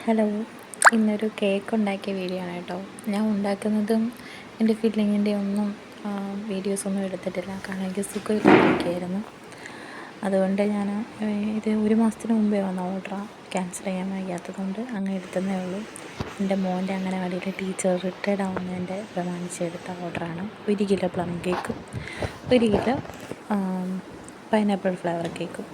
Hello, ഇന്നൊരു cake ഉണ്ടാക്കിയ video ആണ് കേട്ടോ. ഞാൻ ഉണ്ടാക്കുന്നതും എൻ്റെ ഫില്ലിങ്ങിൻ്റെ ഒന്നും വീഡിയോസൊന്നും എടുത്തിട്ടില്ല. കാരണം എനിക്ക് സുഖമില്ലാതിരിക്കുകയായിരുന്നു. അതുകൊണ്ട് ഞാൻ ഇത് 1 മാസത്തിന് മുമ്പേ വന്ന ഓർഡറാണ്. ക്യാൻസൽ ചെയ്യാൻ വയ്യാത്തതുകൊണ്ട് അങ്ങനെ എടുത്തതേ ഉള്ളൂ. എൻ്റെ മോൻ്റെ അംഗനവാടിയിലെ ടീച്ചർ റിട്ടയർഡ് ആവുന്നതിൻ്റെ പ്രമാണിച്ച് എടുത്ത ഓർഡറാണ്. 1 കിലോ പ്ലം കേക്കും 1 കിലോ പൈനാപ്പിൾ ഫ്ലേവർ കേക്കും.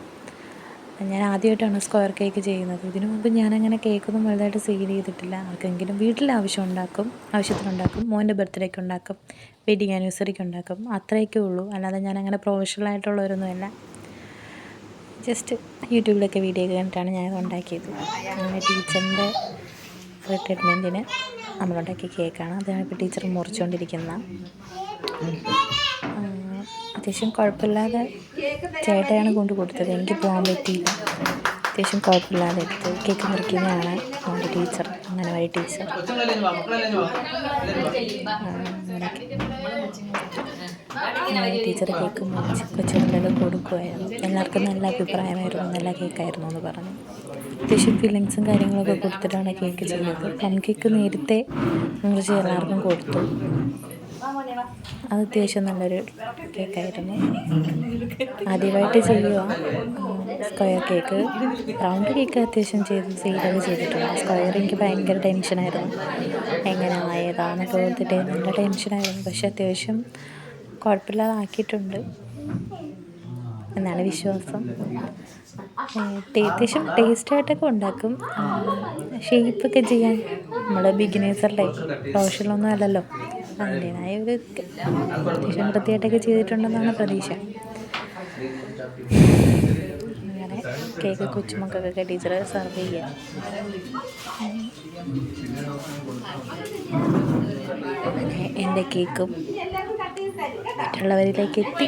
ഞാൻ ആദ്യമായിട്ടാണ് സ്ക്വയർ കേക്ക് ചെയ്യുന്നത്. ഇതിനു മുമ്പ് ഞാനങ്ങനെ കേക്കൊന്നും വലുതായിട്ട് സെയിൽ ചെയ്തിട്ടില്ല. ആർക്കെങ്കിലും വീട്ടിൽ ആവശ്യത്തിനുണ്ടാക്കും, മോൻ്റെ ബർത്ത്ഡേക്ക് ഉണ്ടാക്കും, വെഡിങ് ആനിവേഴ്സറിക്ക് ഉണ്ടാക്കും, അത്രയൊക്കെ ഉള്ളൂ. അല്ലാതെ ഞാനങ്ങനെ പ്രൊഫഷണലായിട്ടുള്ളവരൊന്നുമല്ല. ജസ്റ്റ് യൂട്യൂബിലൊക്കെ വീഡിയോ ഒക്കെ കണ്ടിട്ടാണ് ഞാനത് ഉണ്ടാക്കിയത്. അങ്ങനെ ടീച്ചറിൻ്റെ റിട്ടയർമെൻറ്റിന് നമ്മളുണ്ടാക്കിയ കേക്കാണ്. അതാണ് ഇപ്പോൾ ടീച്ചർ മുറിച്ചുകൊണ്ടിരിക്കുന്നത്. അത്യാവശ്യം കുഴപ്പമില്ലാതെ ചേട്ടയാണ് കൊണ്ട് കൊടുത്തത്. എനിക്ക് പോകാൻ പറ്റിയില്ല. അത്യാവശ്യം കുഴപ്പമില്ലാതെ എടുത്ത് കേക്ക് മുറിക്കുന്നതാണ് അവൻ്റെ teacher, anganwadi teacher. Teacher cake മുറിച്ച് കൊച്ചുങ്ങളിലൊക്കെ കൊടുക്കുമായിരുന്നു. എല്ലാവർക്കും നല്ല അഭിപ്രായമായിരുന്നു, നല്ല കേക്കായിരുന്നു എന്ന് പറഞ്ഞു. അത്യാവശ്യം ഫില്ലിങ്സും കാര്യങ്ങളൊക്കെ കൊടുത്തിട്ടാണ് കേക്ക് ചെയ്തത്. പ്ലം കേക്ക് നേരത്തെ മുറിച്ച് എല്ലാവർക്കും കൊടുത്തു. അത് അത്യാവശ്യം നല്ലൊരു കേക്കായിരുന്നു. ആദ്യമായിട്ട് ചെയ്യുക സ്ക്വയർ കേക്ക്. റൗണ്ട് കേക്ക് അത്യാവശ്യം സെയിലൊക്കെ ചെയ്തിട്ടുണ്ട്. സ്ക്വയർ എനിക്ക് ഭയങ്കര ടെൻഷനായിരുന്നു, എങ്ങനെ ആയതാണെന്നൊക്കെ ഓർത്തിട്ട് നല്ല ടെൻഷനായിരുന്നു. പക്ഷെ അത്യാവശ്യം കുഴപ്പമില്ലാതെ ആക്കിയിട്ടുണ്ട് എന്നാണ് വിശ്വാസം. അത്യാവശ്യം ടേസ്റ്റായിട്ടൊക്കെ ഉണ്ടാക്കും. ഷേപ്പൊക്കെ ചെയ്യാൻ നമ്മൾ ബിഗിനേഴ്സല്ലേ, പ്രൊഫഷണലൊന്നും അല്ലല്ലോ. അതിൻ്റേതായ ഒരു അത്യാവശ്യം വൃത്തിയായിട്ടൊക്കെ ചെയ്തിട്ടുണ്ടെന്നാണ് പ്രതീക്ഷ. അങ്ങനെ കേക്ക് കൊച്ചുമക്കൾക്കൊക്കെ ടീച്ചർ സെർവ് ചെയ്യുക. എൻ്റെ കേക്കും മറ്റുള്ളവരിലേക്ക് എത്തി.